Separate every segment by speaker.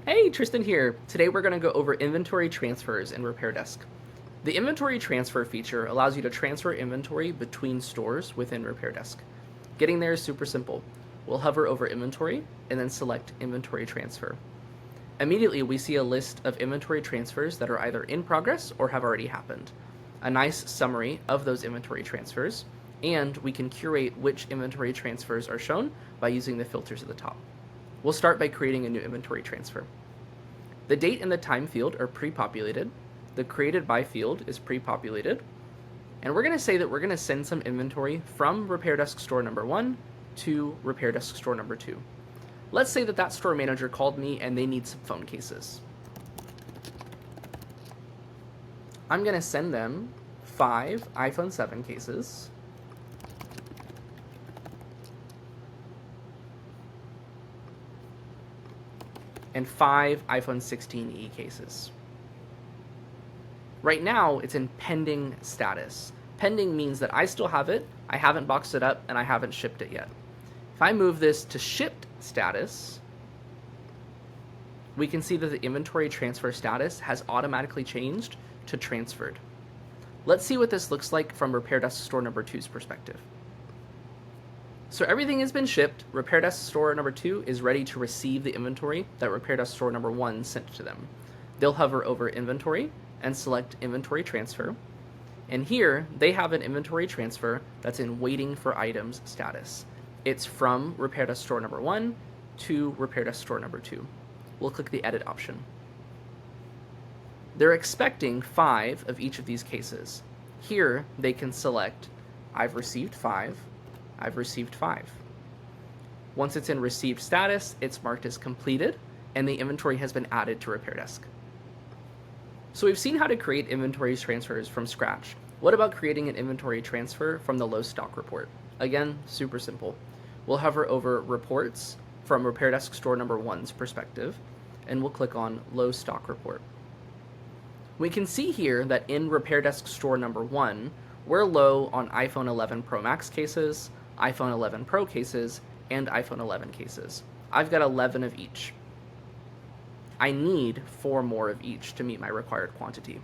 Speaker 1: Hey, Tristan here. Today we're going to go over inventory transfers in RepairDesk. The inventory transfer feature allows you to transfer inventory between stores within RepairDesk. Getting there is super simple. We'll hover over inventory and then select inventory transfer. Immediately we see a list of inventory transfers that are either in progress or have already happened. A nice summary of those inventory transfers, and we can curate which inventory transfers are shown by using the filters at the top. We'll start by creating a new inventory transfer. The date and the time field are pre-populated. The created by field is pre-populated. And we're going to say that we're going to send some inventory from RepairDesk store number 1 to RepairDesk store number 2. Let's say that that store manager called me and they need some phone cases. I'm going to send them 5 iPhone 7 cases. And 5 iPhone 16e cases. Right now, it's in pending status. Pending means that I still have it, I haven't boxed it up, and I haven't shipped it yet. If I move this to shipped status, we can see that the inventory transfer status has automatically changed to transferred. Let's see what this looks like from RepairDesk store number 2's perspective. So everything has been shipped. RepairDesk store number 2 is ready to receive the inventory that RepairDesk store number 1 sent to them. They'll hover over inventory and select inventory transfer. And here they have an inventory transfer that's in waiting for items status. It's from RepairDesk store number 1 to RepairDesk store number 2. We'll click the edit option. They're expecting 5 of each of these cases. Here they can select I've received 5. I've received 5. Once it's in received status, it's marked as completed, and the inventory has been added to RepairDesk. So we've seen how to create inventory transfers from scratch. What about creating an inventory transfer from the low stock report? Again, super simple. We'll hover over reports from RepairDesk store number 1's perspective, and we'll click on low stock report. We can see here that in RepairDesk store number 1, we're low on iPhone 11 Pro Max cases, iPhone 11 Pro cases, and iPhone 11 cases. I've got 11 of each. I need 4 more of each to meet my required quantity.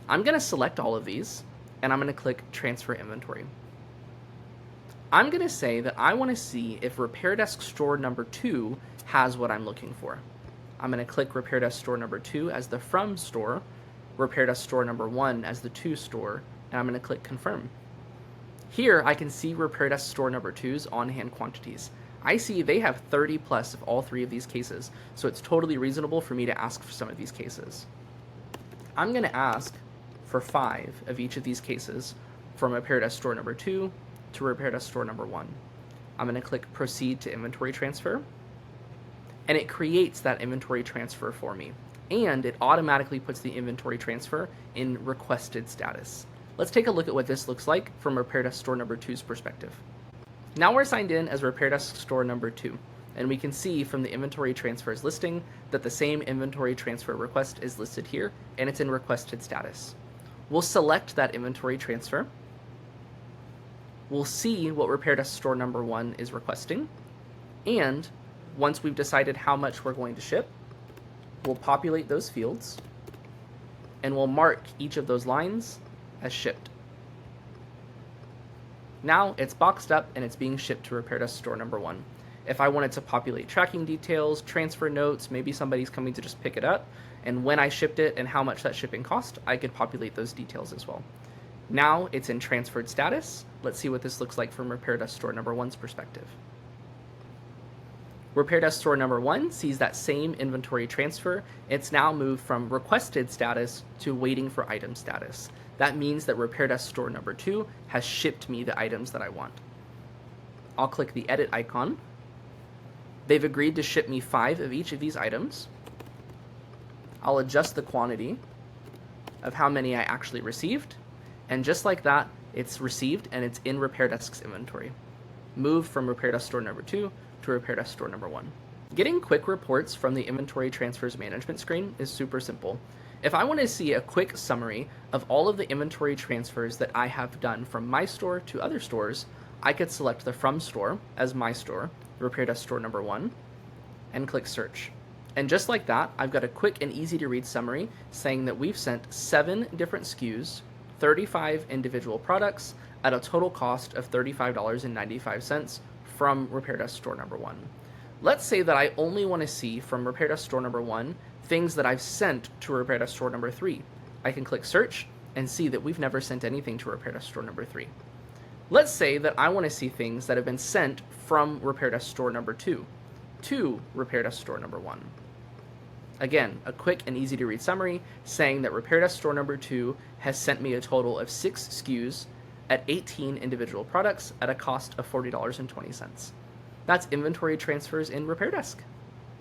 Speaker 1: I'm going to select all of these, and I'm going to click Transfer Inventory. I'm going to say that I want to see if RepairDesk store number 2 has what I'm looking for. I'm going to click RepairDesk store number 2 as the from store, RepairDesk store number 1 as the to store, and I'm going to click Confirm. Here I can see RepairDesk store number 2's on-hand quantities. I see they have 30 plus of all 3 of these cases, so it's totally reasonable for me to ask for some of these cases. I'm going to ask for 5 of each of these cases from RepairDesk store number 2 to RepairDesk store number 1. I'm going to click Proceed to Inventory Transfer, and it creates that inventory transfer for me, and it automatically puts the inventory transfer in requested status. Let's take a look at what this looks like from RepairDesk store number 2's perspective. Now we're signed in as RepairDesk store number 2, and we can see from the inventory transfers listing that the same inventory transfer request is listed here, and it's in requested status. We'll select that inventory transfer. We'll see what RepairDesk store number 1 is requesting, and once we've decided how much we're going to ship, we'll populate those fields, and we'll mark each of those lines as shipped. Now it's boxed up and it's being shipped to RepairDesk store number 1. If I wanted to populate tracking details, transfer notes, maybe somebody's coming to just pick it up, and when I shipped it and how much that shipping cost, I could populate those details as well. Now it's in transferred status. Let's see what this looks like from RepairDesk store number 1's perspective. RepairDesk store number 1 sees that same inventory transfer. It's now moved from requested status to waiting for item status. That means that RepairDesk store number 2 has shipped me the items that I want. I'll click the edit icon. They've agreed to ship me 5 of each of these items. I'll adjust the quantity of how many I actually received, and just like that, it's received and it's in RepairDesk's inventory. Move from RepairDesk store number 2 to RepairDesk store number 1. Getting quick reports from the inventory transfers management screen is super simple. If I want to see a quick summary of all of the inventory transfers that I have done from my store to other stores, I could select the From store as my store, RepairDesk store number 1, and click Search. And just like that, I've got a quick and easy to read summary saying that we've sent 7 different SKUs, 35 individual products at a total cost of $35.95 from RepairDesk store number 1. Let's say that I only want to see from RepairDesk store number 1 things that I've sent to RepairDesk store number 3. I can click search and see that we've never sent anything to RepairDesk store number 3. Let's say that I want to see things that have been sent from RepairDesk store number 2 to RepairDesk store number 1. Again, a quick and easy to read summary saying that RepairDesk store number 2 has sent me a total of 6 SKUs at 18 individual products at a cost of $40.20. That's inventory transfers in RepairDesk.